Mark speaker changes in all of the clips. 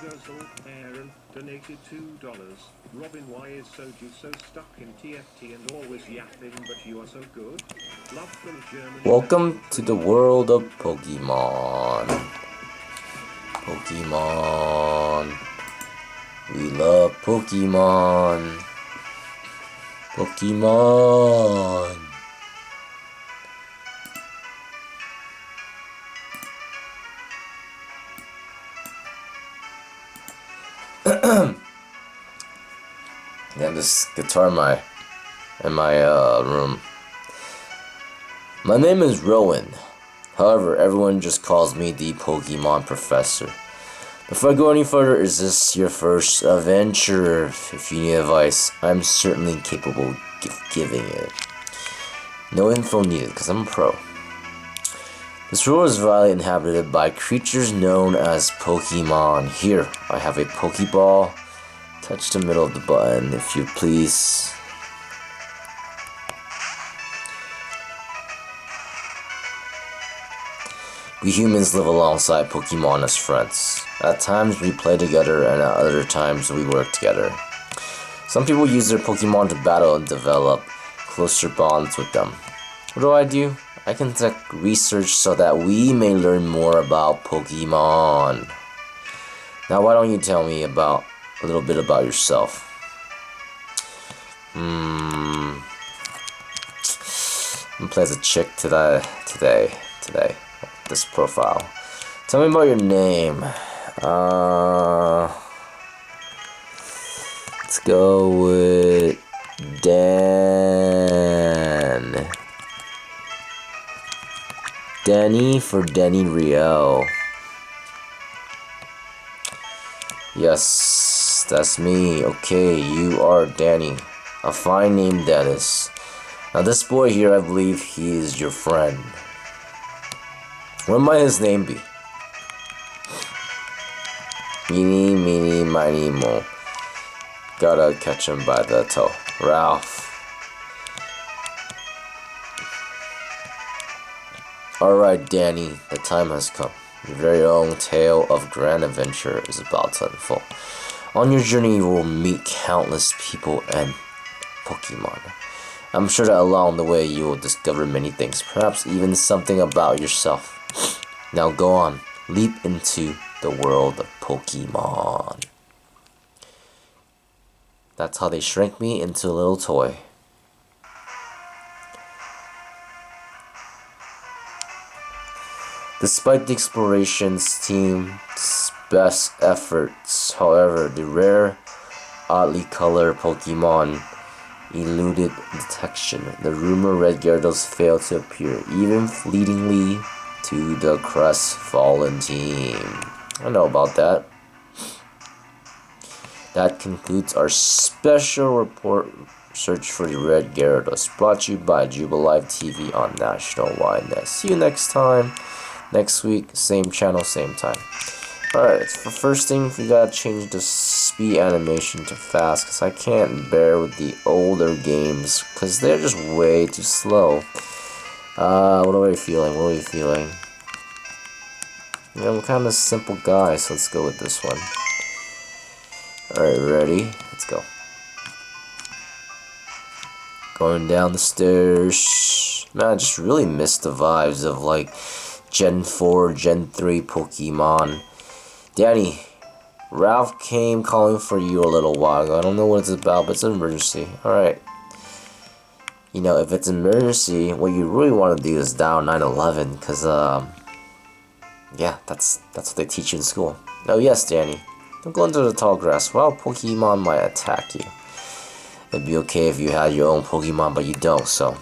Speaker 1: Guzzle Aaron donated $2. Robin, why is Soju so stuck in TFT and always yapping, but you are so good? Love from Germany.
Speaker 2: Welcome to the world of Pokemon. Pokemon. We love Pokemon. Pokemon. Yeah, this guitar in my room. My name is Rowan. However, everyone just calls me the Pokemon Professor. Before I go any further, is this your first adventure? If you need advice, I'm certainly capable of giving it. No info needed, because I'm a pro. This world is widely inhabited by creatures known as Pokemon. Here, I have a Pokeball. Touch the middle of the button, if you please. We humans live alongside Pokemon as friends. At times we play together and at other times we work together. Some people use their Pokemon to battle and develop closer bonds with them. What do? I conduct research so that we may learn more about Pokemon. Now why don't you tell me a little bit about yourself? I'm gonna play as a chick today. This profile. Tell me about your name. Let's go with Dan. Danny for Danny Riel. Yes, that's me. Okay, you are Danny. A fine name that is. Now this boy here, I believe he is your friend. What might his name be? Meeny, meeny, miny, mo. Gotta catch him by the toe. Ralph. Alright, Danny, the time has come. Your very own tale of grand adventure is about to unfold. On your journey, you will meet countless people and Pokemon. I'm sure that along the way, you will discover many things, perhaps even something about yourself. Now go on, leap into the world of Pokemon. That's how they shrank me into a little toy. Despite the explorations team's best efforts, however, the rare, oddly colored Pokemon eluded detection. The rumored Red Gyarados failed to appear, even fleetingly, to the crestfallen team. I know about that. That concludes our special report search for the Red Gyarados, brought to you by Jubilive TV on National Wideness. See you next time. Next week, same channel, same time. Alright, for first thing, we gotta change the speed animation to fast, because I can't bear with the older games, because they're just way too slow. What are we feeling? Yeah, I'm kind of a simple guy, so let's go with this one. Alright, ready? Let's go. Going down the stairs. Man, I just really miss the vibes of like Gen 4, Gen 3 Pokemon. Danny, Ralph came calling for you a little while ago. I don't know what it's about, but it's an emergency. Alright. You know, if it's an emergency, what you really want to do is dial 911, because, yeah, that's what they teach you in school. Oh, yes, Danny. Don't go into the tall grass. Well, Pokemon might attack you. It'd be okay if you had your own Pokemon, but you don't, so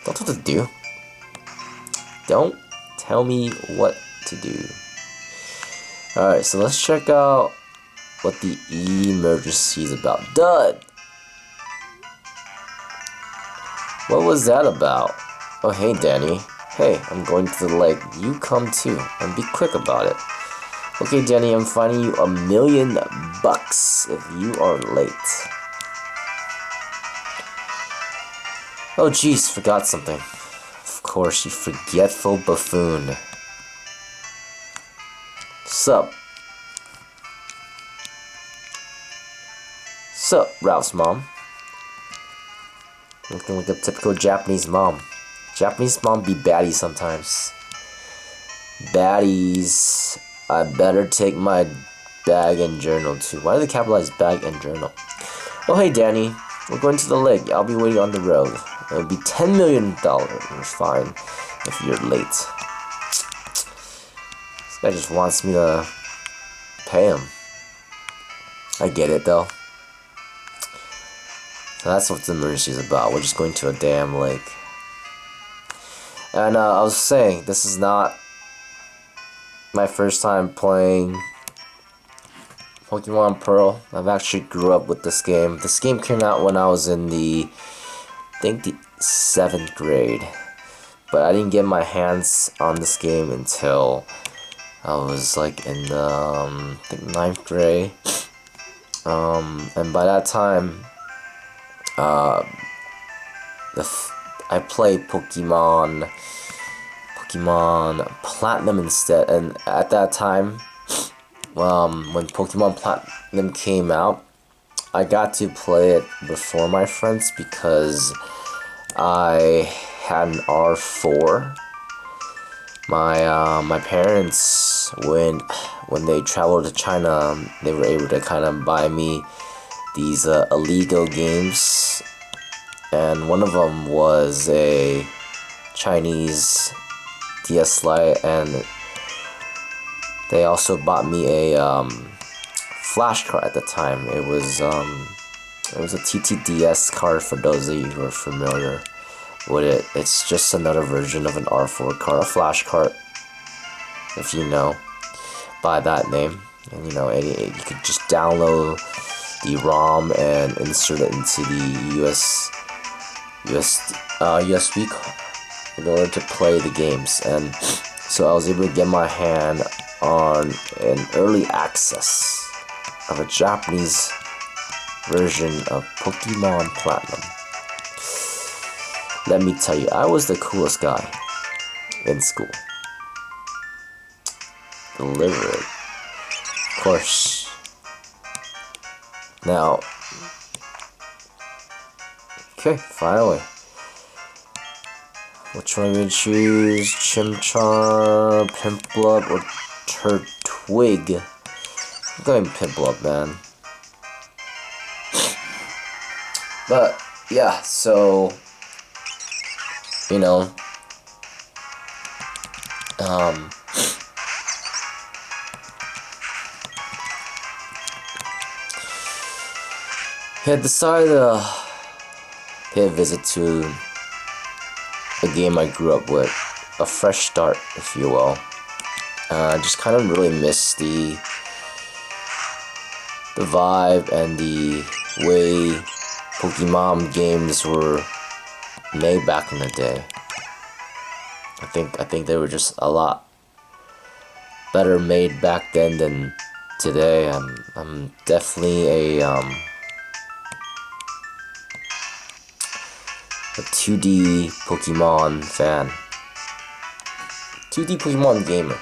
Speaker 2: don't know what to do. Don't tell me what to do. Alright, so let's check out what the emergency is about. Dud! What was that about? Oh, hey, Danny. Hey, I'm going to the lake. You come too, and be quick about it. Okay, Danny, I'm fining you $1 million if you are late. Oh, jeez, forgot something. Of course, you forgetful buffoon. Sup? What's up, Ralph's mom? Looking like a typical Japanese mom. Japanese mom be baddie sometimes. Baddies. I better take my bag and journal too. Why do they capitalize bag and journal? Oh hey Danny, we're going to the lake. I'll be waiting on the road. It'll be $10 million. Fine if you're late. This guy just wants me to pay him. I get it though. So that's what the emergency is about. We're just going to a damn lake. And I was saying, this is not my first time playing Pokemon Pearl. I've actually grew up with this game. This game came out when I was in the 7th grade. But I didn't get my hands on this game until I was like in the I think 9th grade. And by that time, I played Pokemon Platinum instead, and at that time, when Pokemon Platinum came out, I got to play it before my friends because I had an R4. My parents, when they traveled to China, they were able to kind of buy me these illegal games, and one of them was a Chinese DS Lite, and they also bought me a flash card at the time. It was a TTDS card for those of you who are familiar with it. It's just another version of an R4 card, a flash card, if you know by that name. And you know, you could just download the ROM and insert it into the USB in order to play the games. And so I was able to get my hand on an early access of a Japanese version of Pokemon Platinum. Let me tell you, I was the coolest guy in school. Deliver it. Of course. Now, okay, finally. Which one are we gonna choose? Chimchar, Piplup, or Turtwig? I'm going Piplup, man. But, yeah, so, you know, I decided to pay a visit to a game I grew up with, a fresh start, if you will. I just kind of really miss the vibe and the way Pokemon games were made back in the day. I think they were just a lot better made back then than today. I'm definitely a 2D Pokemon fan. 2D Pokemon gamer.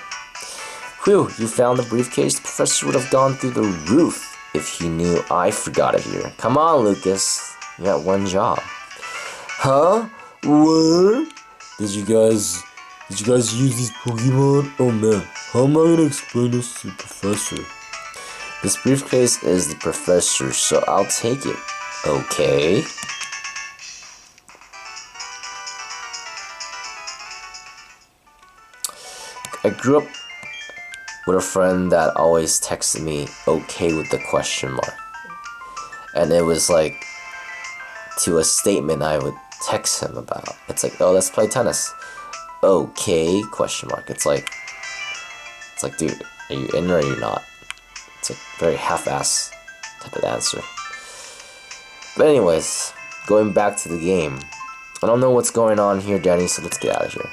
Speaker 2: Whew, you found the briefcase. The professor would have gone through the roof if he knew I forgot it here. Come on, Lucas. You got one job. Huh? What? Did you guys use these Pokemon? Oh man, how am I gonna explain this to the professor? This briefcase is the professor, so I'll take it. Okay. I grew up with a friend that always texted me okay with the question mark. And it was like to a statement I would text him about. It's like, oh, let's play tennis. Okay, question mark. It's like, dude, are you in or are you not? It's like very half-ass type of answer. But anyways, going back to the game. I don't know what's going on here, Danny, so let's get out of here.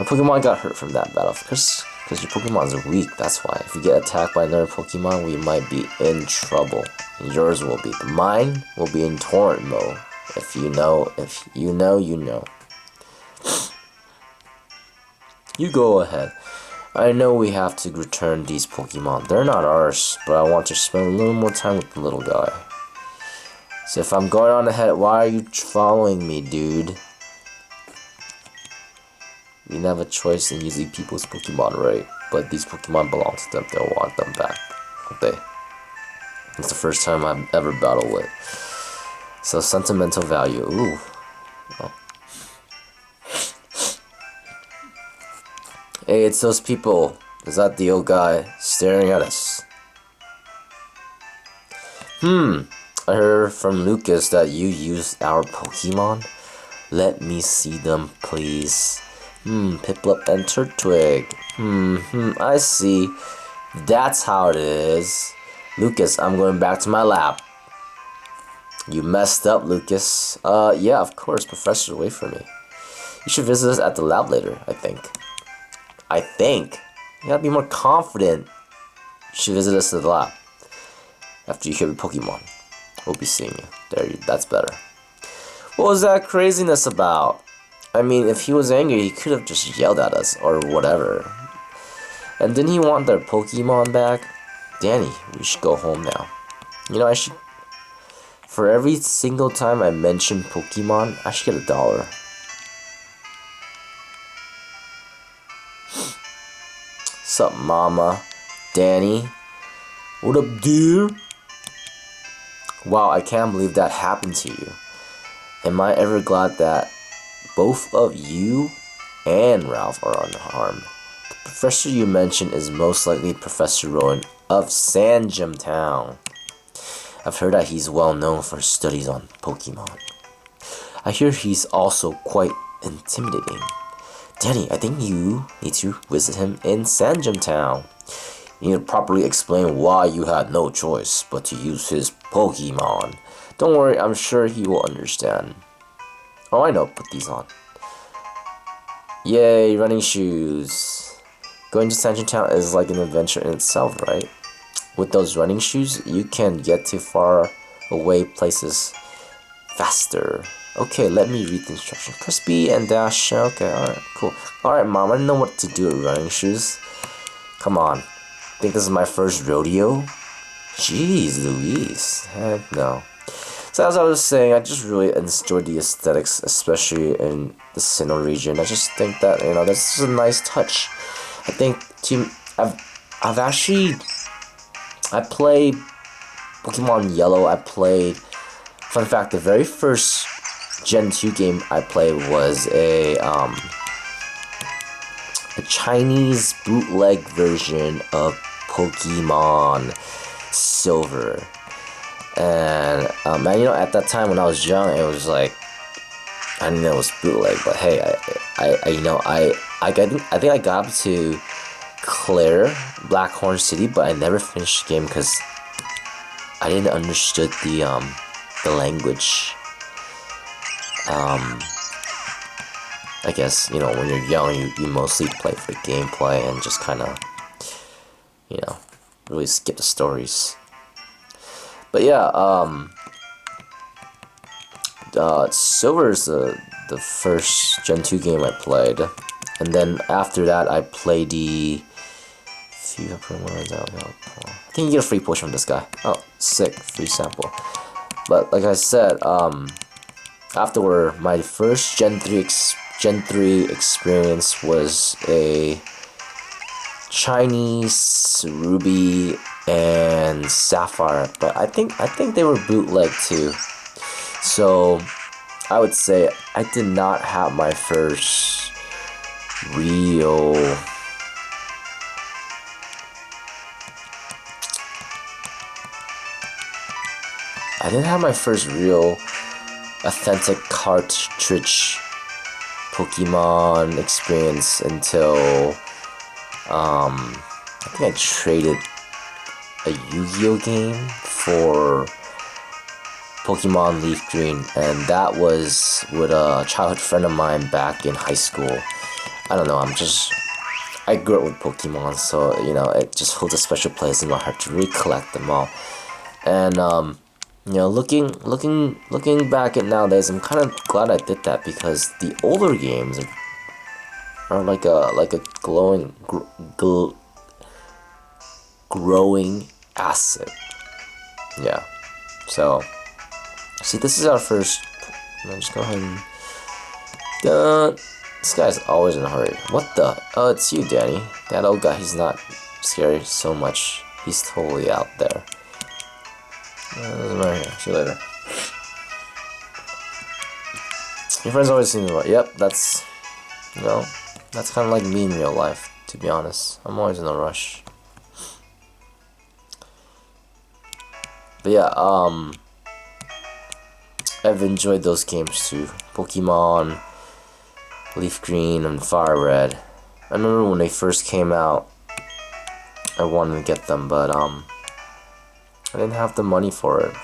Speaker 2: My Pokemon got hurt from that battle, because your Pokemons are weak, that's why. If you get attacked by another Pokemon, we might be in trouble. And yours will be, but mine will be in torrent mode. If you know, you know. You go ahead. I know we have to return these Pokemon. They're not ours, but I want to spend a little more time with the little guy. So if I'm going on ahead, why are you following me, dude? You didn't have a choice in using people's Pokemon, right? But these Pokemon belong to them. They'll want them back, won't they? It's the first time I've ever battled with. So sentimental value. Ooh. Oh. Hey, it's those people. Is that the old guy staring at us? I heard from Lucas that you used our Pokemon. Let me see them, please. Piplup and Turtwig. I see. That's how it is. Lucas, I'm going back to my lab. You messed up, Lucas. Yeah, of course, Professor, wait for me. You should visit us at the lab later, I think. You gotta be more confident. You should visit us at the lab. After you hear your Pokemon. We'll be seeing you. That's better. What was that craziness about? I mean, if he was angry, he could have just yelled at us or whatever. And didn't he want their Pokemon back? Danny, we should go home now. You know, I should... For every single time I mention Pokemon, I should get $1. Sup, mama? Danny? What up, dude? Wow, I can't believe that happened to you. Am I ever glad that both of you and Ralph are unharmed? The professor you mentioned is most likely Professor Rowan of Sandgem Town. I've heard that he's well known for his studies on Pokemon. I hear he's also quite intimidating. Danny, I think you need to visit him in Sandgem Town. You need to properly explain why you had no choice but to use his Pokemon. Don't worry, I'm sure he will understand. Oh, I know, put these on. Yay, running shoes. Going to Sandgem Town is like an adventure in itself, right? With those running shoes, you can get to far away places faster. Okay, let me read the instructions. Press B and dash. Okay, alright, cool. Alright, Mom, I know what to do with running shoes. Come on. Think this is my first rodeo? Jeez Louise. Heck no. So as I was saying, I just really enjoyed the aesthetics, especially in the Sinnoh region. I just think that, you know, that's just a nice touch. I think I've actually played Pokemon Yellow. I played, fun fact, the very first Gen 2 game I played was a Chinese bootleg version of Pokemon Silver. And you know, at that time when I was young, it was like, I didn't know it was bootleg, but hey, I think I got up to Claire, Blackhorn City, but I never finished the game because I didn't understood the language. I guess, you know, when you're young, you mostly play for gameplay and just kind of, you know, really skip the stories. But yeah, Silver is the first Gen 2 game I played, and then after that I played the I think you get a free potion from this guy. Oh, sick, free sample. But like I said, afterward, my first Gen 3 experience was a Chinese Ruby and Sapphire, but I think they were bootleg too. So I would say I did not have my first real authentic cartridge Pokemon experience until I think I traded a Yu-Gi-Oh game for Pokemon Leaf Green, and that was with a childhood friend of mine back in high school. I don't know, I grew up with Pokemon, so you know, it just holds a special place in my heart to really collect them all. And you know, looking back at nowadays, I'm kind of glad I did that, because the older games are like a growing asset. Yeah. So See, this is our first. Just go ahead and. This guy's always in a hurry. What the? Oh, it's you, Danny. That old guy, he's not scary so much. He's totally out there. Doesn't matter here. See you later. Your friends always seem to. Yep, that's. You know, that's kind of like me in real life, to be honest. I'm always in a rush. But yeah, I've enjoyed those games too. Pokemon, Leaf Green, and Fire Red. I remember when they first came out, I wanted to get them, but I didn't have the money for it.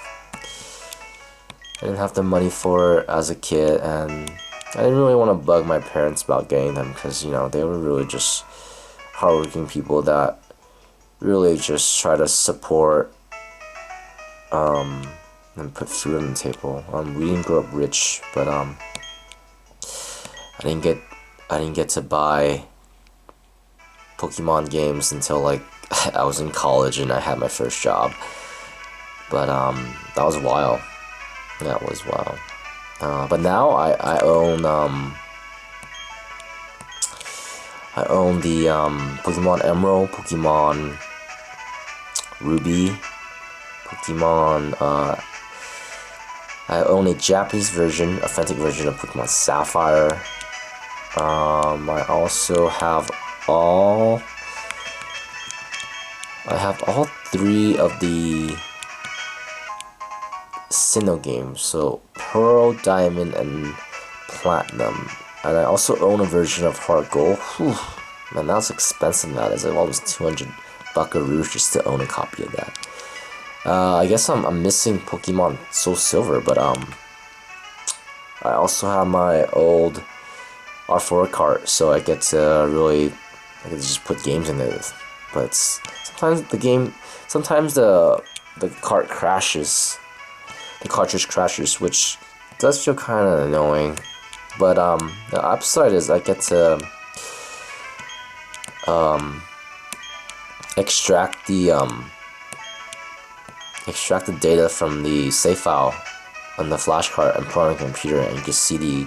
Speaker 2: I didn't have the money for it as a kid, and I didn't really want to bug my parents about getting them because, you know, they were really just hardworking people that really just try to support and put food on the table. We didn't grow up rich, but I didn't get to buy Pokemon games until like I was in college and I had my first job. But that was wild. That was wild. But now I own the Pokemon Emerald, Pokemon Ruby, Pokemon. I own a Japanese version, authentic version of Pokemon Sapphire. I also have all 3 of the Sinnoh games, so Pearl, Diamond, and Platinum. And I also own a version of Heart Gold. Whew, man, that's expensive nowadays. It's almost 200 buckaroos just to own a copy of that. I guess I'm missing Pokemon Soul Silver, but I also have my old R4 cart, so I get to just put games in it. But sometimes the cart crashes, the cartridge crashes, which does feel kind of annoying. But the upside is I get to extract the data from the save file on the flash card and put it on the computer, and you can see the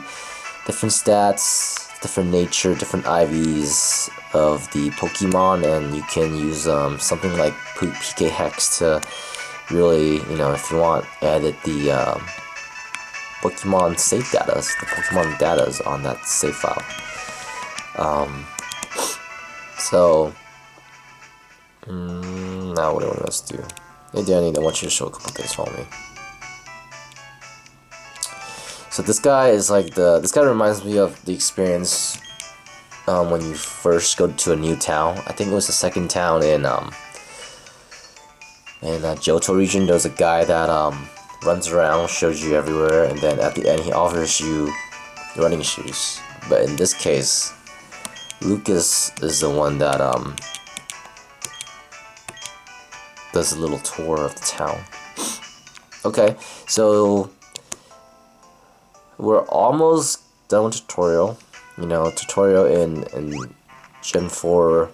Speaker 2: different stats, different nature, different IVs of the Pokemon, and you can use something like PK Hex to really, you know, if you want, edit the Pokemon save data, the Pokemon data is on that save file. Now what do I want us to do? Hey Danny, I want you to show a couple things for me. So this guy is like this guy reminds me of the experience when you first go to a new town. I think it was the second town in Johto region. There's a guy that runs around, shows you everywhere, and then at the end he offers you running shoes. But in this case, Lucas is the one that does a little tour of the town. Okay, so we're almost done with tutorial. You know, tutorial in Gen 4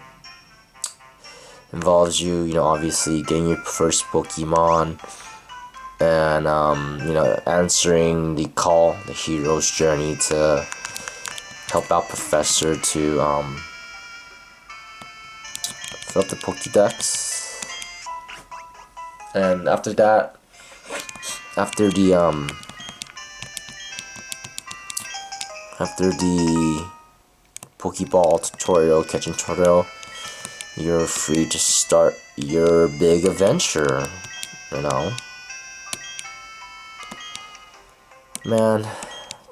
Speaker 2: involves you, you know, obviously getting your first Pokemon and you know, answering the call, the hero's journey to help out Professor to fill up the Pokédex. And after that, after the Pokeball tutorial, catching tutorial, you're free to start your big adventure, you know. Man,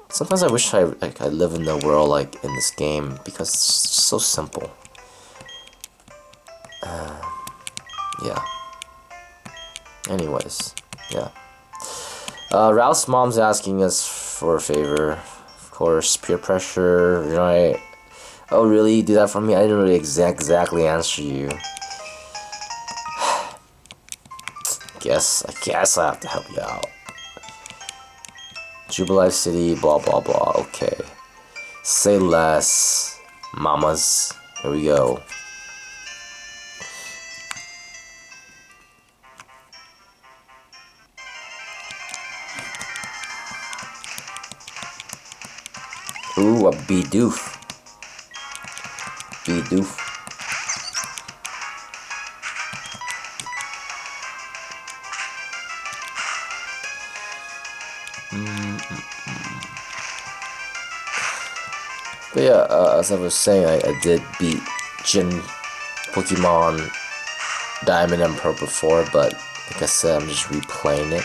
Speaker 2: sometimes I wish I live in the world like in this game because it's so simple. Yeah. Anyways, yeah. Ralph's mom's asking us for a favor. Of course, peer pressure, right? Oh, really? You do that for me? I didn't really exactly answer you. I guess I have to help you out. Jubilife City, blah blah blah. Okay. Say less, mamas. Here we go. Ooh, a Bidoof. Bidoof. But yeah, as I was saying, I did beat Gen Pokemon Diamond and Pearl before, but like I said, I'm just replaying it.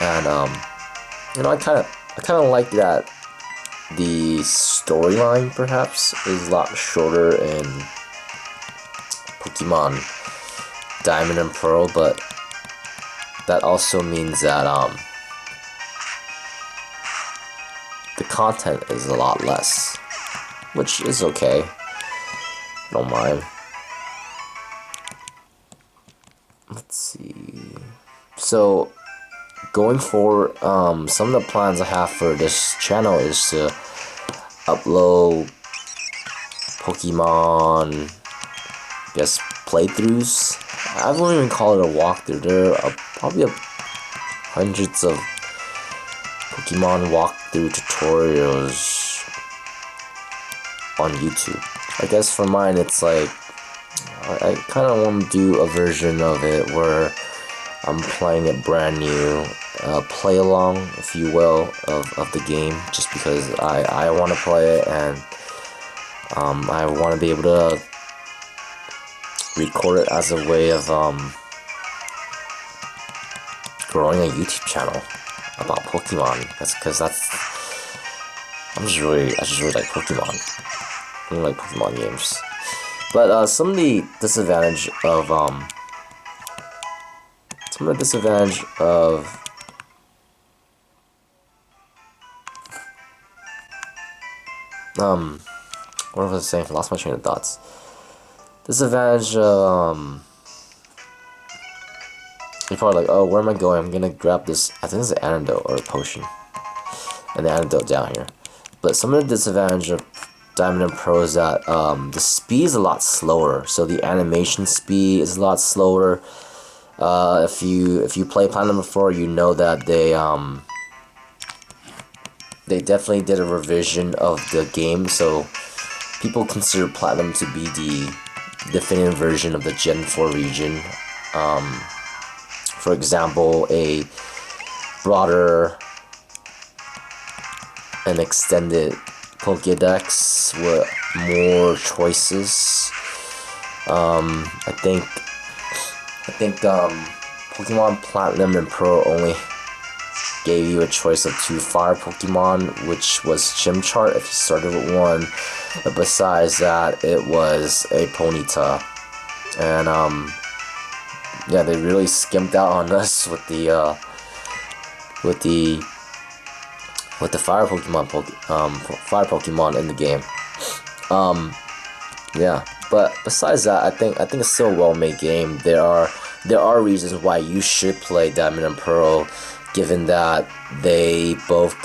Speaker 2: And you know, I kind of like that the storyline perhaps is a lot shorter in Pokemon Diamond and Pearl, but that also means that the content is a lot less, which is okay. I don't mind. Let's see. So going forward, some of the plans I have for this channel is to upload Pokemon, I guess, playthroughs. I won't even call it a walkthrough. There are probably hundreds of Pokemon walkthrough tutorials on YouTube. I guess for mine, it's like I kind of want to do a version of it where I'm playing it brand new, play along, if you will, of the game, just because I want to play it, and I want to be able to record it as a way of growing a YouTube channel about Pokemon. Because I just really like Pokemon. I really like Pokemon games. But some of the disadvantage of what was I saying? I lost my train of thoughts. Disadvantage you're probably like, oh, where am I going? I'm gonna grab this, I think it's an antidote or a potion. And the antidote down here. But some of the disadvantage of Diamond and Pearl is that the speed is a lot slower. So the animation speed is a lot slower. If you play Platinum before, you know that they definitely did a revision of the game. So people consider Platinum to be the definitive version of the Gen 4 region. For example, a broader and extended Pokédex with more choices. I think Pokemon Platinum and Pearl only gave you a choice of 2 fire Pokemon, which was Chimchar if you started with one. But besides that, it was a Ponyta. And yeah, they really skimped out on us with the fire Pokemon in the game. Yeah, but besides that, I think it's still a well-made game. There are reasons why you should play Diamond and Pearl, given that they both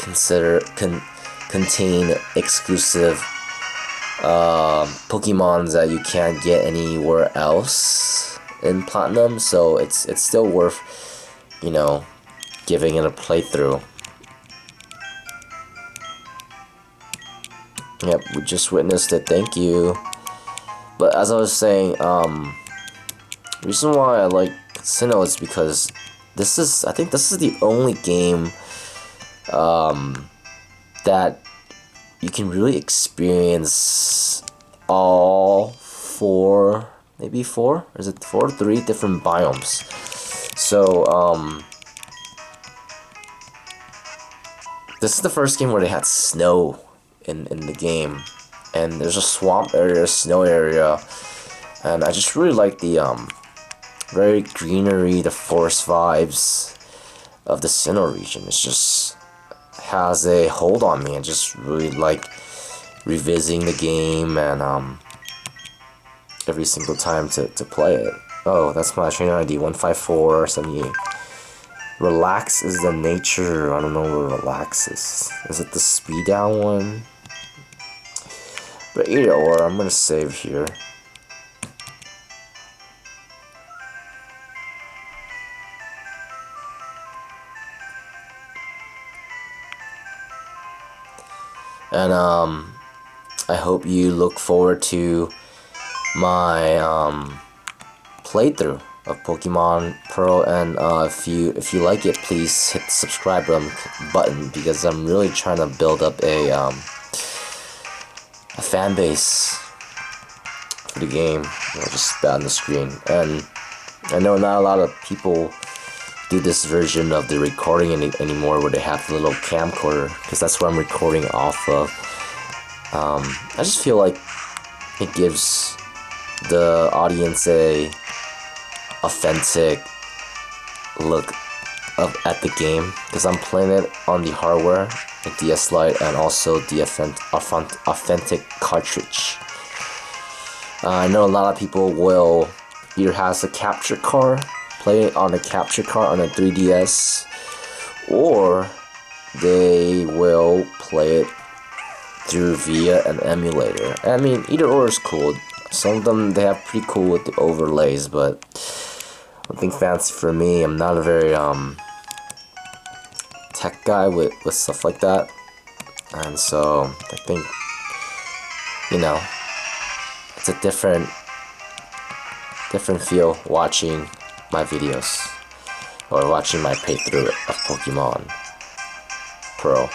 Speaker 2: contain exclusive Pokemons that you can't get anywhere else in Platinum. So it's still worth, you know, giving it a playthrough. Yep, we just witnessed it. Thank you. But as I was saying, reason why I like Sinnoh is because I think this is the only game that you can really experience all 4, maybe 4? Is it 4? 3 different biomes. So this is the first game where they had snow in the game, and there's a swamp area, a snow area, and I just really like the very greenery, the forest vibes of the Sinnoh region. It's just has a hold on me. I just really like revisiting the game and every single time to play it. Oh, that's my trainer ID, 15478. Relax is the nature. I don't know where relax is. Is it the speed down one? But either or, I'm gonna save here. And I hope you look forward to my playthrough of Pokemon Pearl, and if you like it, please hit the subscribe button, because I'm really trying to build up a fan base for the game. Just spat on the screen, and I know not a lot of people do this version of the recording anymore, where they have the little camcorder, because that's what I'm recording off of. I just feel like it gives the audience a authentic look at the game, because I'm playing it on the hardware, the DS Lite, and also the authentic cartridge. I know a lot of people will either has a capture card, play it on a capture card on a 3DS, or they will play it through via an emulator. I mean, either or is cool. Some of them, they have pretty cool with the overlays, but nothing fancy for me. I'm not a very tech guy with stuff like that, and so I think, you know, it's a different feel watching my videos or watching my playthrough of Pokemon Pearl.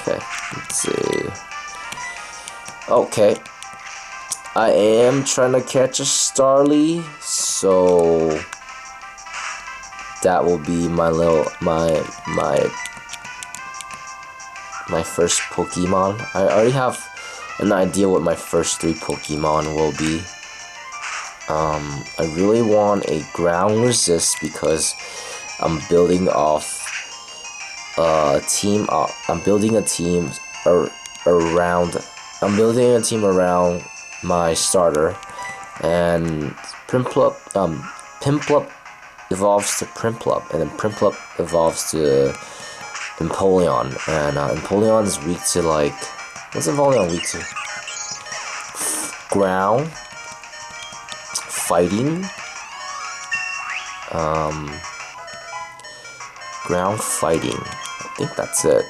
Speaker 2: Okay, let's see. Okay, I am trying to catch a Starly, so that will be my first Pokemon. I already have an idea what my first 3 Pokemon will be. I really want a ground resist, because I'm building off a team. I'm building a team around my starter, and Piplup evolves to Prinplup, and then Prinplup evolves to Empoleon, and Empoleon is weak to, like, what's Empoleon weak to? Ground, fighting, ground fighting. I think that's it.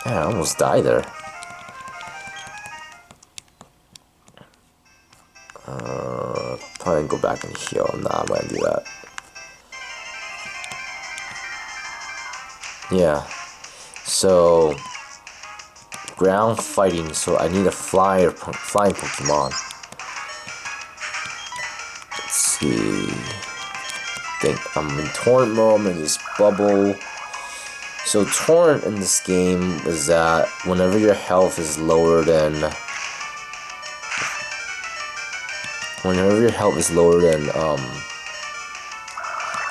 Speaker 2: Man, I almost died there. Probably go back and heal. Nah, I'm gonna do that. Yeah. So ground fighting. So I need a flying Pokemon. Let's see. I think I'm in Torrent mode. I'm gonna use Bubble. So Torrent in this game is that whenever your health is lower than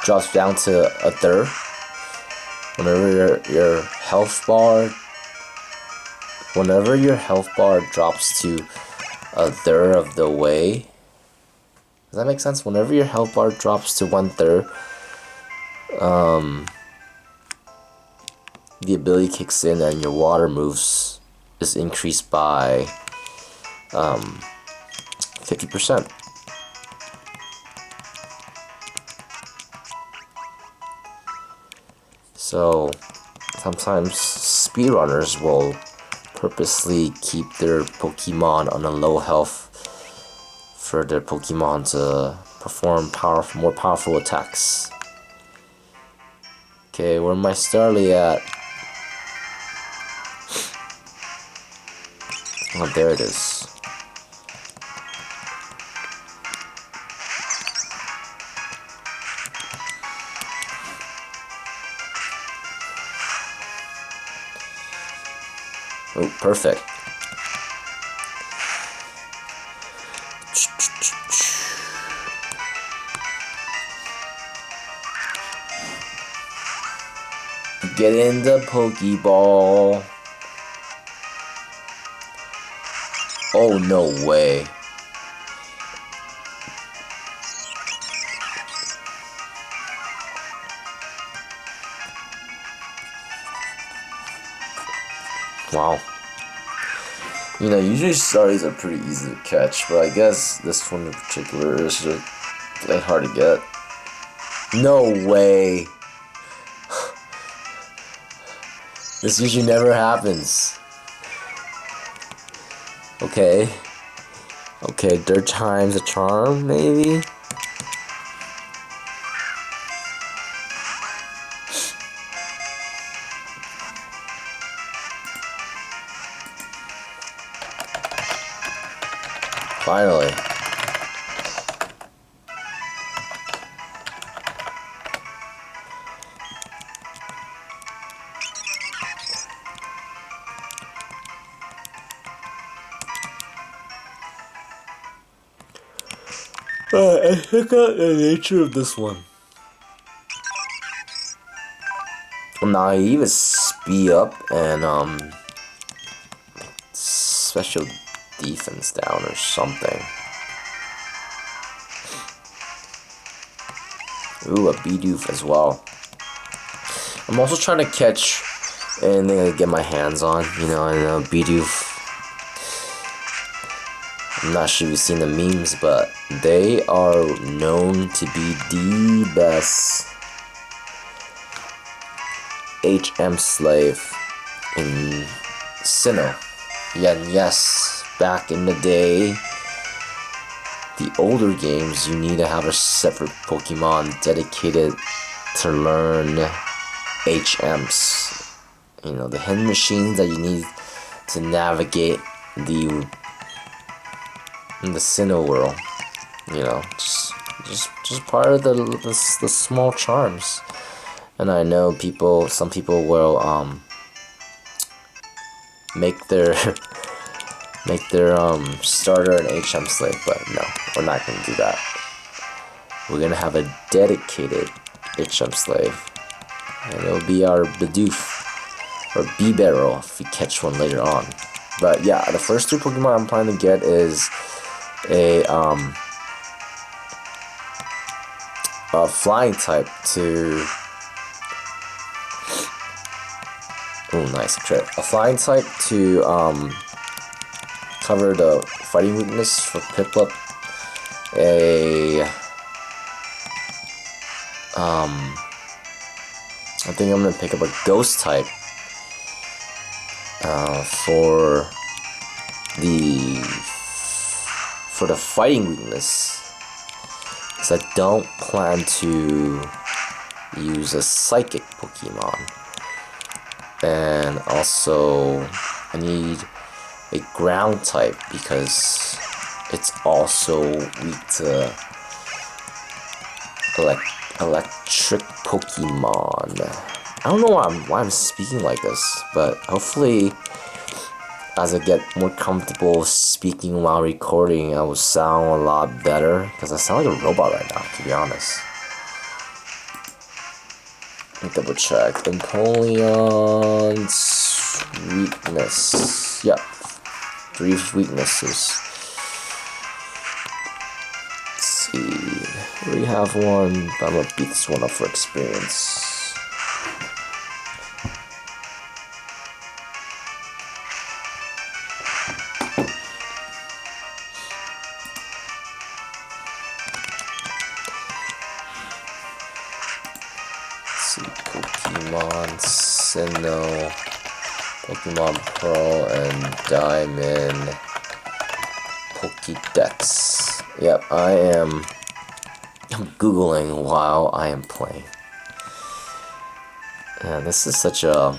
Speaker 2: drops down to a third. Whenever your health bar drops to a third of the way. Does that make sense? Whenever your health bar drops to 1/3, the ability kicks in and your water moves is increased by 50%. So sometimes speedrunners will purposely keep their Pokemon on a low health for their Pokemon to perform more powerful attacks. Okay, where my Starly at? Oh, there it is. Oh, perfect. Get in the Pokeball. Oh, no way. Wow. You know, usually Starlies are pretty easy to catch, but I guess this one in particular is just like hard to get. No way. This usually never happens. Okay. Okay, third time's a charm, maybe? Finally. I forgot the nature of this one. Nah, you even speed up and special defense down or something. Ooh, a Bidoof as well. I'm also trying to catch anything I get my hands on. You know, I know Bidoof. I'm not sure if you've seen the memes, but they are known to be the best HM slave in Sinnoh. Yeah, and yes, back in the day, the older games, you need to have a separate Pokemon dedicated to learn HMs. You know, the hidden machines that you need to navigate the Sinnoh world. You know, just part of the small charms. And I know some people will make their starter an HM slave, but no, we're not gonna do that. We're gonna have a dedicated HM slave, and it'll be our Bidoof or B-Barrel if we catch one later on. But yeah, the first two Pokemon I'm planning to get is a flying type to. Oh, nice crit. A flying type to cover the fighting weakness for Piplup. I think I'm gonna pick up a ghost type for the fighting weakness. Because I don't plan to use a psychic Pokemon. And also, I need a ground type because it's also weak to electric Pokemon. I don't know why I'm speaking like this, but hopefully, as I get more comfortable speaking while recording, I will sound a lot better. Because I sound like a robot right now, to be honest. Let me double check. Empoleon's weakness. Yep. 3 weaknesses. Let's see. We have one, but I'm gonna beat this one up for experience. Pokemon Sinnoh, Pokemon Pearl and Diamond Pokédex. Yep, I'm Googling while I am playing. And this is such a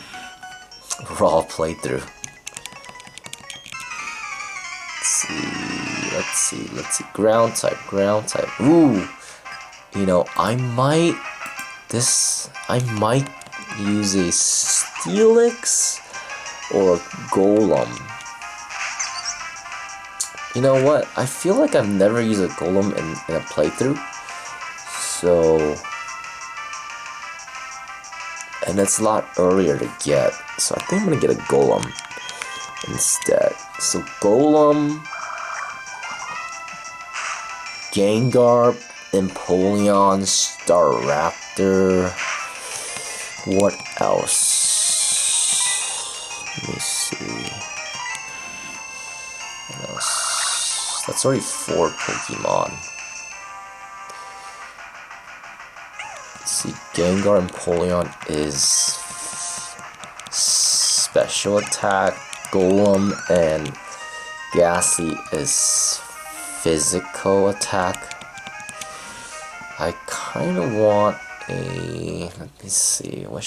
Speaker 2: raw playthrough. Let's see. Ground type. Ooh! You know, I might use a Steelix or a Golem. You know what? I feel like I've never used a Golem in a playthrough. So, and it's a lot earlier to get. So I think I'm gonna get a Golem instead. So Golem, Gengar, Empoleon, Staraptor. What else? Let me see. What else? That's already 4 Pokemon. Let's see. Gengar and Empoleon is special attack. Golem and Gassy is physical attack. I kind of want a... Let me see. What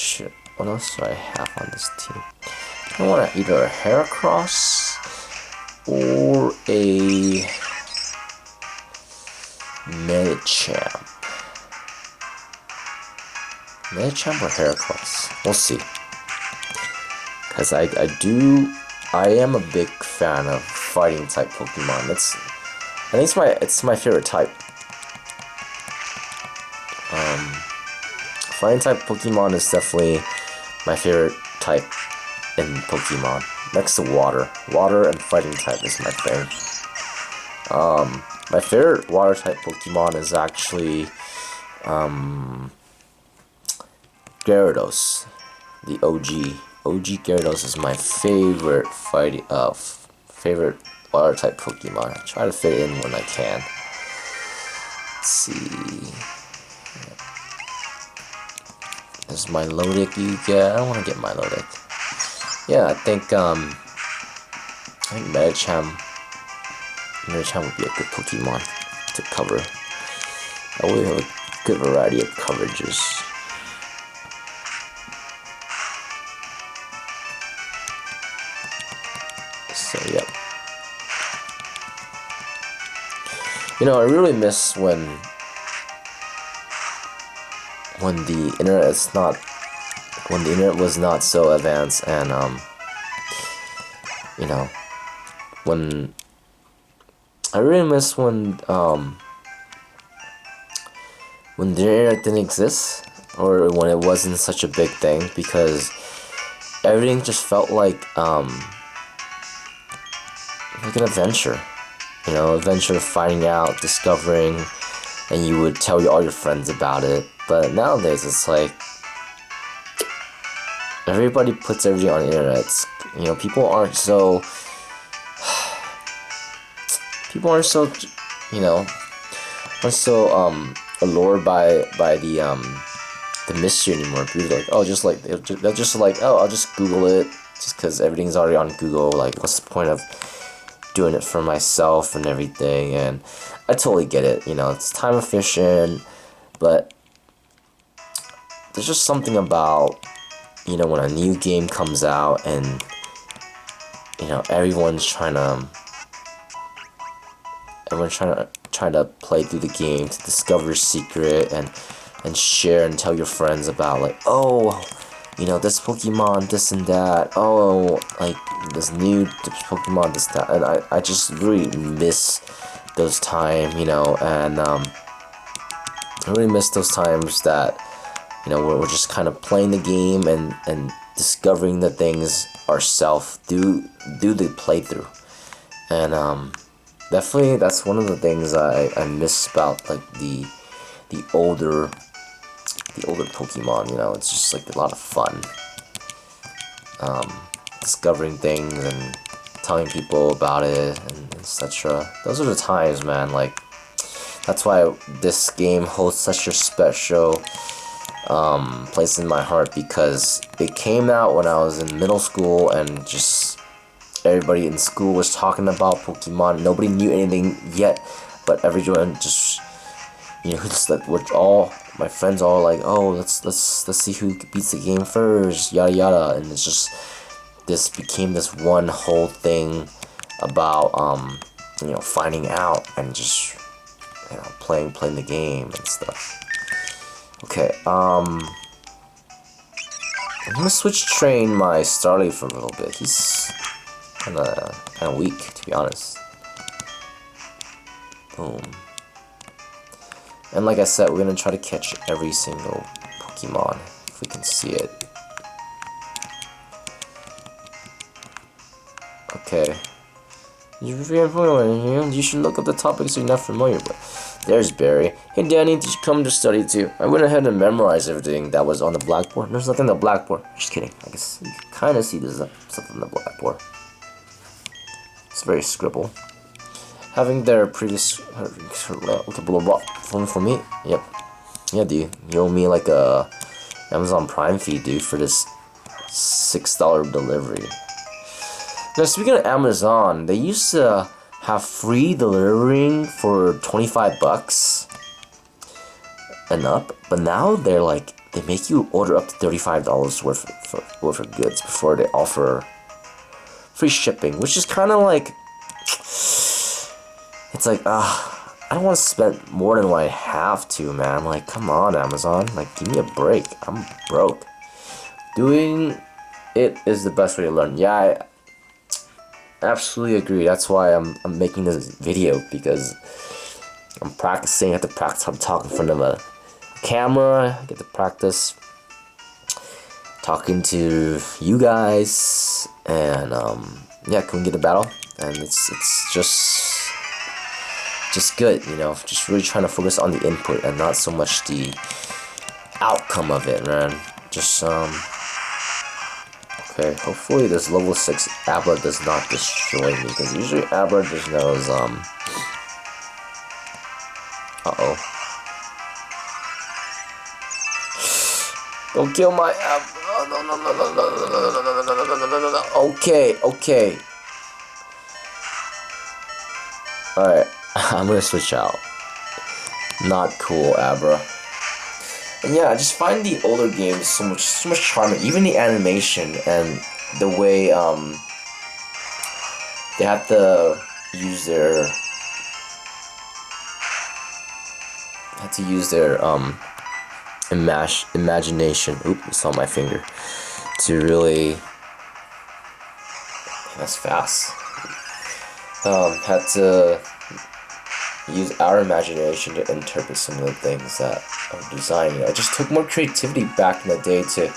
Speaker 2: else do I have on this team? I want either a Heracross or a Medicham. Medicham or Heracross? We'll see. Because I am a big fan of fighting type Pokemon. I think it's my favorite type. Fighting type Pokemon is definitely my favorite type in Pokemon. Next to water. Water and fighting type is my thing. My favorite water type Pokemon is actually Gyarados, the OG. OG Gyarados is my favorite favorite water type Pokemon. I try to fit it in when I can. Let's see. There's Milotic you get. I don't want to get Milotic. Yeah, I think Medicham would be a good Pokemon to cover. I will have a good variety of coverages. So yep. You know, I really miss when the internet was not so advanced, and you know, I really miss when the internet didn't exist, or when it wasn't such a big thing, because everything just felt like an adventure. You know, adventure of finding out, discovering, and you would tell all your friends about it. But nowadays, it's like everybody puts everything on the internet. You know, people aren't so, you know, allured by the mystery anymore. People are like, oh, they're just like, oh, I'll just Google it, just because everything's already on Google. Like, what's the point of doing it for myself and everything? And I totally get it. You know, it's time efficient, but there's just something about, you know, when a new game comes out and, you know, everyone's trying to play through the game to discover a secret and share and tell your friends about, like, oh, you know, this Pokemon, this and that, oh, like, this Pokemon, this, that, and I just really miss those times, you know, and I really miss those times that, you know, where we're just kind of playing the game and discovering the things ourselves through the playthrough. And definitely that's one of the things I miss about, like, the older Pokemon. You know, it's just like a lot of fun, discovering things and telling people about it and etc. Those are the times, man. Like, that's why this game holds such a special place in my heart, because it came out when I was in middle school, and just everybody in school was talking about Pokemon. Nobody knew anything yet, but everyone just, you know, just like, my friends all like, oh, let's see who beats the game first, yada yada, and it's just, this became this one whole thing about you know, finding out and just, you know, playing the game and stuff. Okay, I'm gonna train my Starly for a little bit. He's kind of weak, to be honest. Boom. And like I said, we're gonna try to catch every single Pokemon if we can see it. Okay. You should look up the topics you're not familiar with. There's Barry. Hey Danny, did you come to study too? I went ahead and memorized everything that was on the blackboard. There's nothing on the blackboard. Just kidding. I guess you can kind of see there's stuff on the blackboard. It's very scribble. Having their previous... Okay, blah blah. For me? Yep. Yeah, dude. You owe me like a Amazon Prime fee, dude, for this $6 delivery. Now speaking of Amazon, they used to have free delivering for 25 bucks and up, but now they're like, they make you order up to $35 worth of goods before they offer free shipping, which is kind of like, it's like, I don't want to spend more than what I have to, man. Like, come on, Amazon, like, give me a break. I'm broke. Doing it is the best way to learn. Yeah, I absolutely agree. That's why I'm making this video, because I'm practicing. I have to practice how to talk in front of a camera. I get to practice talking to you guys, and yeah, can we get a battle? And it's just good, you know, just really trying to focus on the input and not so much the outcome of it, man. Just okay, hopefully this level 6 Abra does not destroy me, because usually Abra just knows don't kill my Abra. No. Okay. Alright, I'm gonna switch out. Not cool, Abra. And yeah, I just find the older games so much charming. Even the animation and the way they have to use their imagination. Oop, it's on my finger. To really, that's fast. Had to use our imagination to interpret some of the things that I'm designing. It just took more creativity back in the day to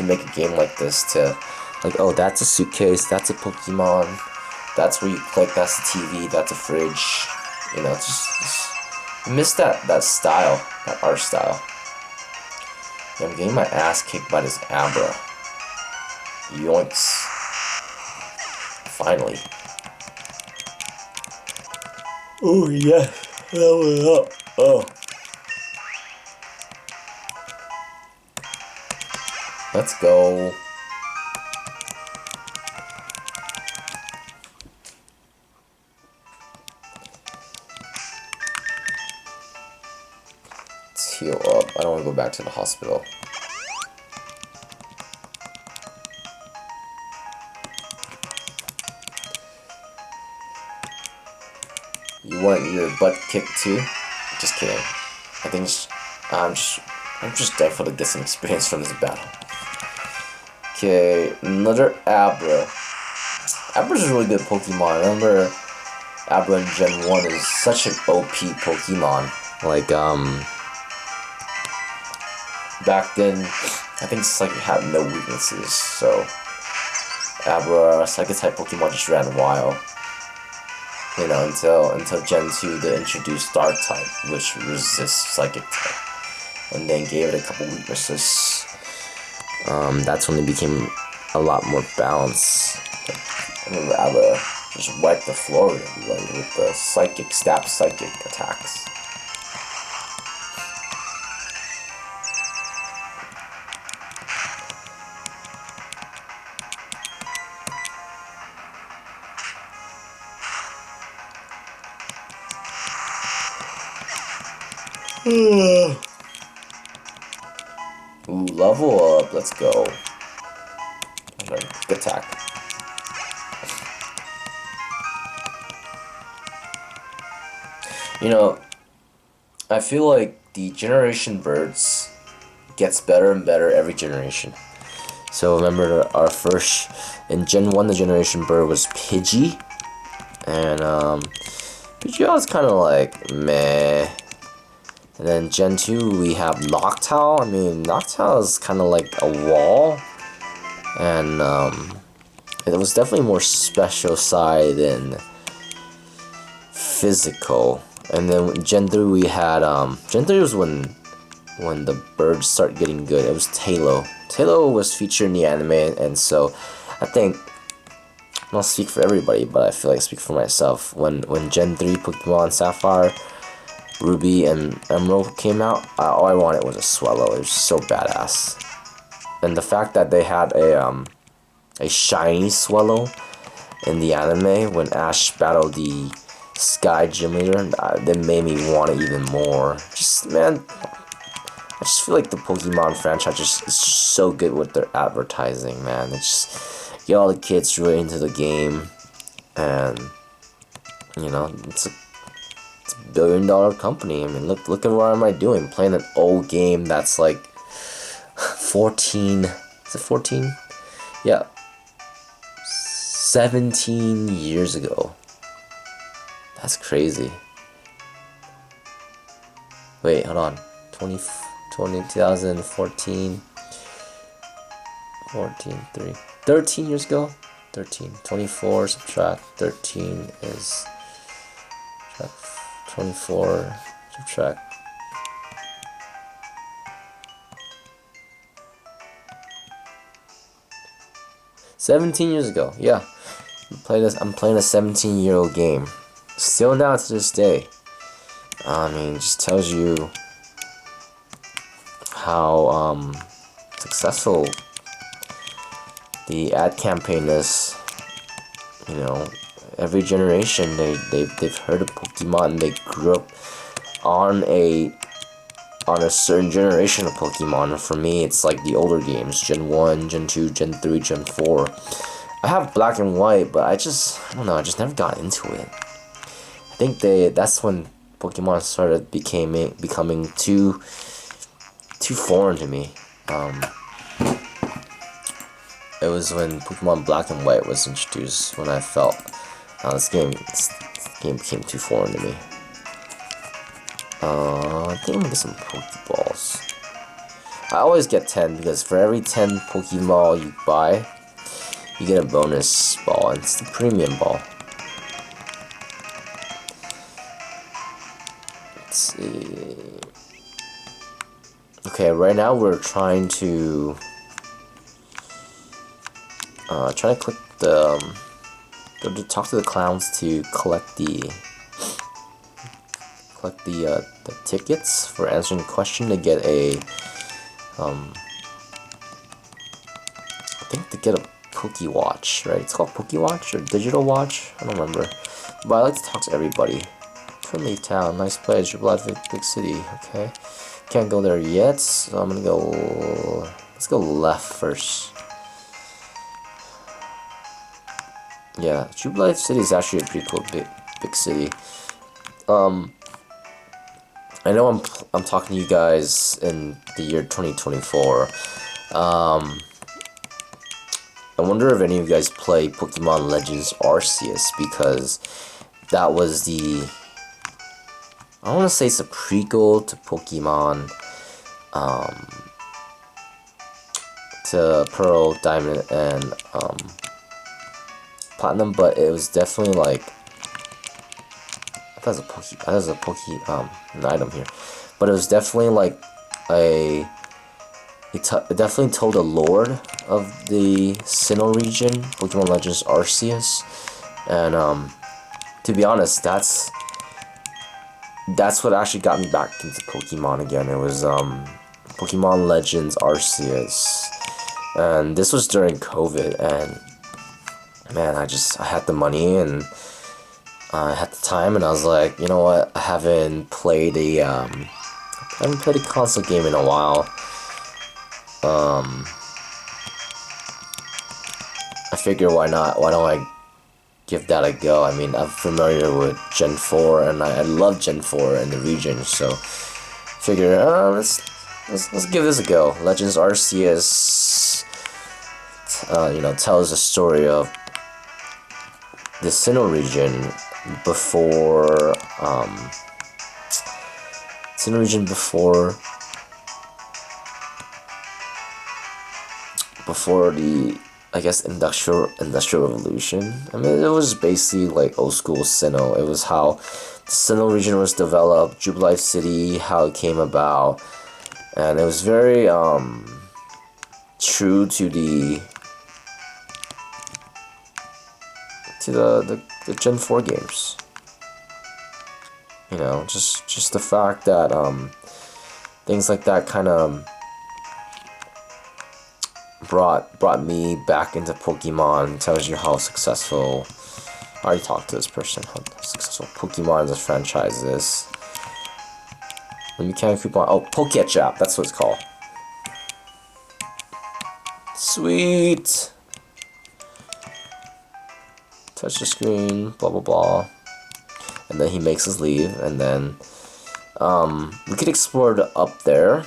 Speaker 2: make a game like this. To like, oh, that's a suitcase, that's a Pokemon, that's where you click, that's the TV, that's a fridge. You know, just I miss that style, that art style. Yeah, I'm getting my ass kicked by this Abra. Yoinks. Finally. Oh yeah, level up. Oh. Let's go. Let's heal up. I don't want to go back to the hospital. You want your butt kicked too? Just kidding. I think I'm just thankful to get some experience from this battle. Okay, another Abra. Abra's a really good Pokemon. I remember Abra in Gen 1 is such an OP Pokemon. Like, back then, I think Psychic had no weaknesses, so Abra, Psychic-type Pokemon just ran wild. You know, until Gen 2 they introduced Dark-type, which resists Psychic-type, and then gave it a couple weaknesses. That's when it became a lot more balanced. I remember Abra just wiped the floor with everybody with the stab psychic attacks. Ooh, level up, let's go. Okay, good attack. You know, I feel like the generation birds gets better and better every generation. So remember our first, in Gen 1 the generation bird was Pidgey. And Pidgey was kind of like, meh. And then Gen 2 we have Noctowl. I mean, Noctowl is kind of like a wall. And it was definitely more special side than physical. And then Gen 3 we had, Gen 3 was when the birds start getting good. It was Tailo. Tailo was featured in the anime, and so I think, I don't speak for everybody, but I feel like I speak for myself. When Gen 3 Pokemon Sapphire, Ruby, and Emerald came out, all I wanted was a Swellow. It was so badass. and the fact that they had a shiny Swellow in the anime when Ash battled the Sky Gym Leader, that made me want it even more. Just, man, I just feel like the Pokemon franchise is just so good with their advertising, man. It's just get all the kids really into the game, and you know, it's a billion-dollar company. I mean, look at what am I doing? Playing an old game that's like 14. Is it 14? Yeah, 17 years ago. That's crazy. Wait, hold on. 2014, 13 years ago? 13. 24 subtract 13 is 24 subtract 17 years ago. Yeah. I'm playing a 17-year-old game. Still now to this day. I mean, it just tells you how successful the ad campaign is. You know, every generation they've heard of Pokemon. They grew up on a certain generation of Pokemon. And for me, it's like the older games, Gen 1, Gen 2, Gen 3, Gen 4. I have Black and White, but I don't know, I just never got into it. I think that's when Pokemon started becoming too foreign to me. It was when Pokemon Black and White was introduced when I felt this game became too foreign to me. I think I'm gonna get some Pokeballs. I always get 10 because for every 10 Pokeball you buy, you get a bonus ball, and it's the premium ball. Let's see. Okay, right now we're trying to click the go to talk to the clowns to collect the tickets for answering a question to get a I think to get a Pokewatch, right? It's called Pokewatch or Digital Watch? I don't remember. But I like to talk to everybody. Friendly town, nice place, you're glad big city, okay. Can't go there yet, so I'm gonna go. Let's go left first. Yeah, Jubilife City is actually a pretty cool big city. I know I'm talking to you guys in the year 2024. I wonder if any of you guys play Pokemon Legends Arceus, because that was the, I don't want to say it's a prequel to Pokemon, to Pearl, Diamond, and Platinum, but it was definitely like, I thought it was an item here, but it was definitely like it definitely told the lore of the Sinnoh region, Pokemon Legends Arceus, and to be honest, that's what actually got me back into Pokemon again. It was Pokemon Legends Arceus, and this was during COVID, and man, I had the money and I had the time, and I was like, you know what, I haven't played a console game in a while. I figure why not? Why don't I give that a go? I mean, I'm familiar with Gen 4, and I love Gen 4 in the region, so figure let's give this a go. Legends Arceus, tells the story of the Sinnoh region before the, I guess, industrial revolution. I mean, it was basically like old school Sinnoh. It was how the Sinnoh region was developed, Jubilife City, how it came about, and it was very true to the Gen 4 games. You know, just the fact that things like that kind of brought me back into Pokemon. Tells you how successful. I already talked to this person. How successful Pokemon as a franchise is. Let me count coupon. Oh, Poketchap. That's what it's called. Sweet. Touch the screen. Blah blah blah. And then he makes us leave. And then we could explore the up there,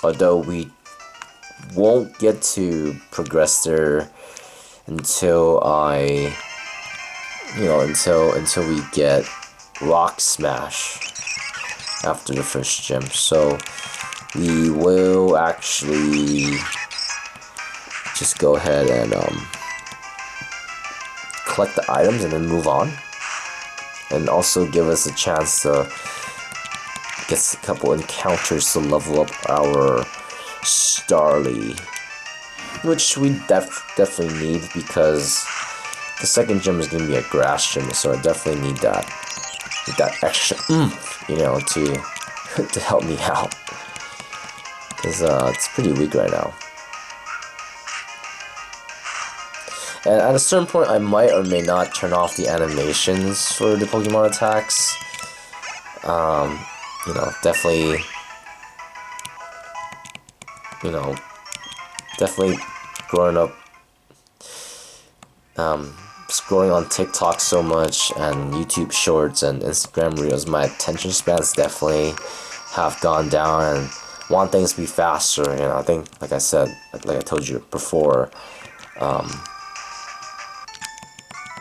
Speaker 2: although we won't get to progress there until until we get Rock Smash after the first gym. So we will actually just go ahead and collect the items and then move on, and also give us a chance to get a couple encounters to level up our Starly, which we definitely need, because the second gym is going to be a grass gym, so I definitely need that extra to help me out, because it's pretty weak right now. And at a certain point, I might or may not turn off the animations for the Pokemon attacks. Definitely growing up, scrolling on TikTok so much and YouTube Shorts and Instagram Reels, my attention spans definitely have gone down, and want things to be faster. I think, like I said, like I told you before,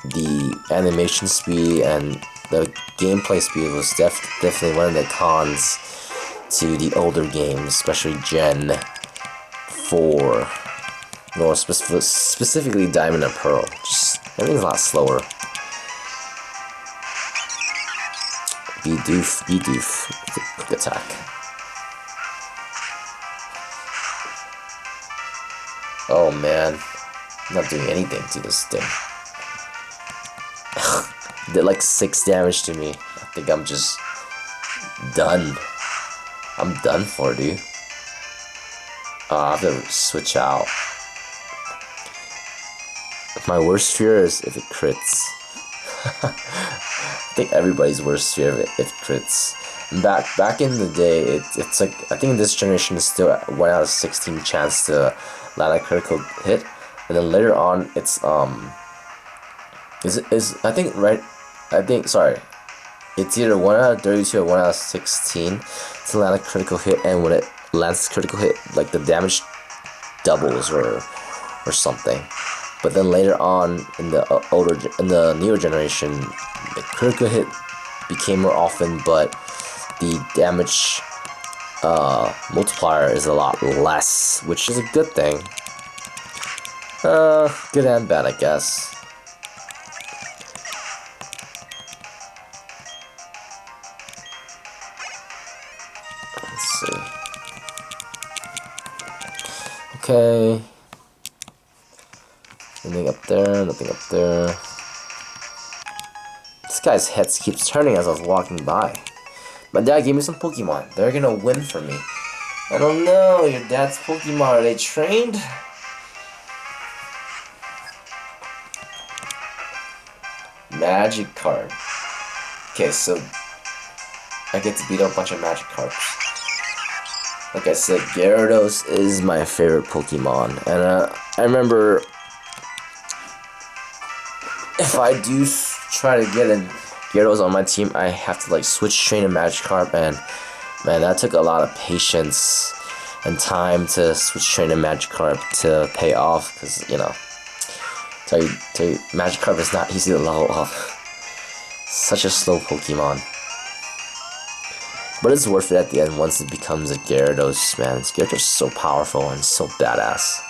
Speaker 2: the animation speed and the gameplay speed was definitely one of the cons to the older games, especially Gen 4, or specifically Diamond and Pearl. Just everything's a lot slower. Bidoof, quick attack. Oh man, I'm not doing anything to this thing. Did like 6 damage to me. I think I'm just done. I'm done for, dude. I have to switch out. My worst fear is if it crits. I think everybody's worst fear of it if it crits. Back in the day, it's like, I think this generation is still 1 out of 16 chance to land a critical hit, and then later on it's it's either 1 out of 32 or 1 out of 16 to land a critical hit, and when it lands a critical hit, like the damage doubles or something. But then later on in the newer generation, the critical hit became more often, but the damage multiplier is a lot less, which is a good thing. Good and bad, I guess. Let's see. Okay. Nothing up there, nothing up there. This guy's head keeps turning as I was walking by. My dad gave me some Pokemon. They're gonna win for me. I don't know, your dad's Pokemon, are they trained? Magikarp. Okay, so I get to beat up a bunch of Magikarps. Like I said, Gyarados is my favorite Pokemon, and I remember if I do try to get in Gyarados on my team, I have to like switch train to Magikarp, and man, that took a lot of patience and time to switch train to Magikarp to pay off, because tell you, Magikarp is not easy to level up. Such a slow Pokemon. But it's worth it at the end once it becomes a Gyarados, man. Gyarados is so powerful and so badass.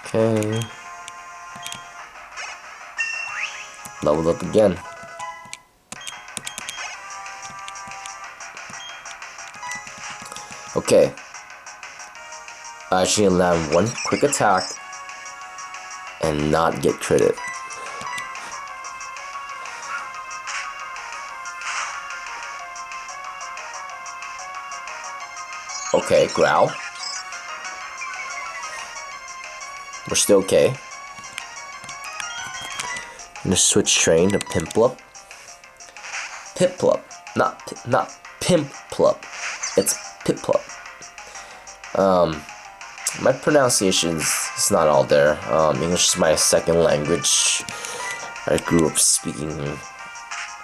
Speaker 2: Okay. Leveled up again. Okay. I actually land 1 quick attack and not get critted. Okay, Growl. We're still okay. I'm gonna switch train to Piplup. Piplup, not Pimplup. It's Piplup. My pronunciation is not all there. English is my second language. I grew up speaking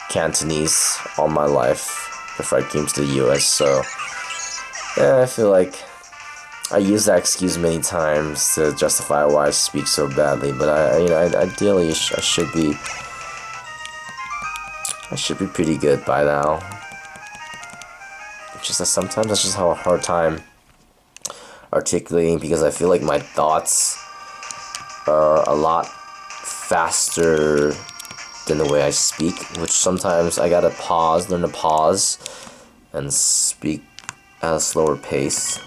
Speaker 2: Cantonese all my life before I came to the US, so yeah, I feel like I use that excuse many times to justify why I speak so badly. But ideally, I should be pretty good by now. It's just that sometimes I just have a hard time articulating because I feel like my thoughts are a lot faster than the way I speak, which sometimes I gotta learn to pause and speak at a slower pace.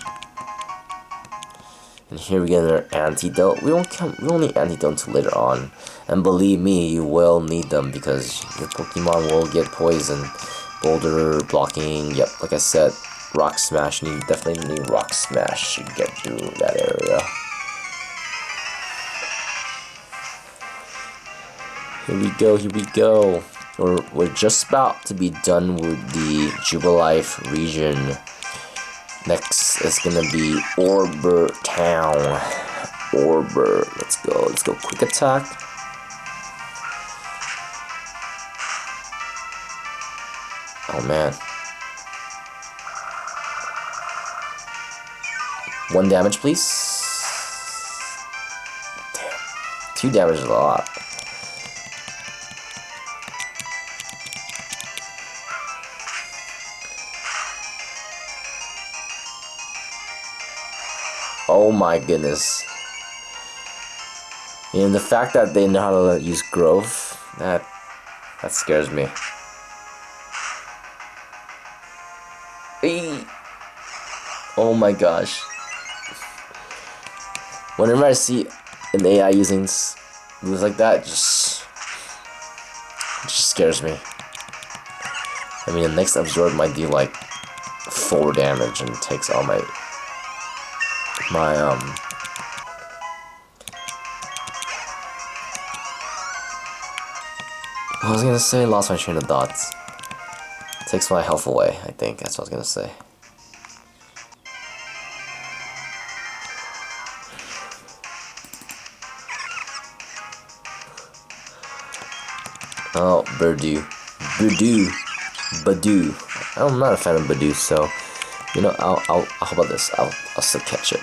Speaker 2: And here we get another antidote. We don't need antidote until later on. And believe me, you will need them because your Pokemon will get poisoned. Boulder blocking, yep, like I said, Rock Smash. You definitely need Rock Smash to get through that area. Here we go. We're just about to be done with the Jubilife region. Next is gonna be Orber Town. Orber. Let's go. Quick attack. Oh man. 1 damage, please. Damn. 2 damage is a lot. Oh my goodness. And the fact that they know how to use growth, that scares me. Eee. Oh my gosh. Whenever I see an AI using moves like that, it just scares me. I mean, the next absorb might do like 4 damage and takes all my I was gonna say, lost my train of thoughts. Takes my health away, I think. That's what I was gonna say. Oh, Badoo. I'm not a fan of Badoo, so you know, how about this? I'll still catch it.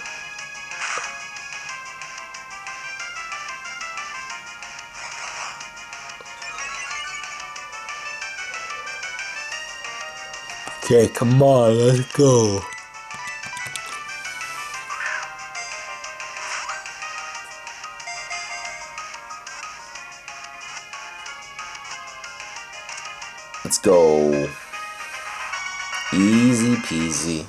Speaker 2: Okay, come on, let's go. Let's go. Easy peasy.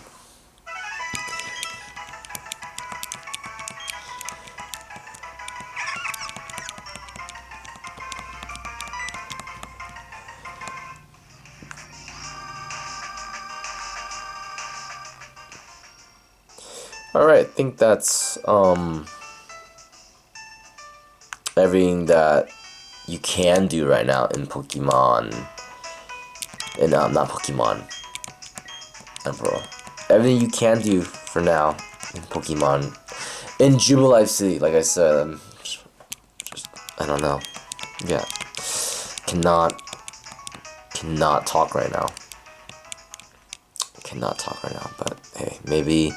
Speaker 2: Alright, I think that's everything that you can do right now in Pokemon. And not Pokemon Pearl. Everything you can do for now in Pokemon. In Jubilife City, like I said, I don't know. Yeah. Cannot talk right now. But hey, maybe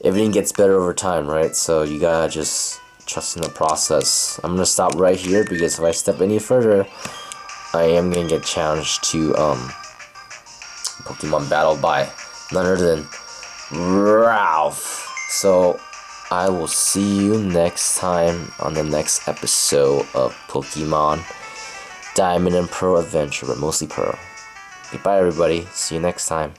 Speaker 2: everything gets better over time, right? So you gotta just trust in the process. I'm gonna stop right here because if I step any further, I am gonna get challenged to Pokemon battle by none other than Ralph. So I will see you next time on the next episode of Pokemon Diamond and Pearl Adventure, but mostly Pearl. Goodbye everybody, see you next time.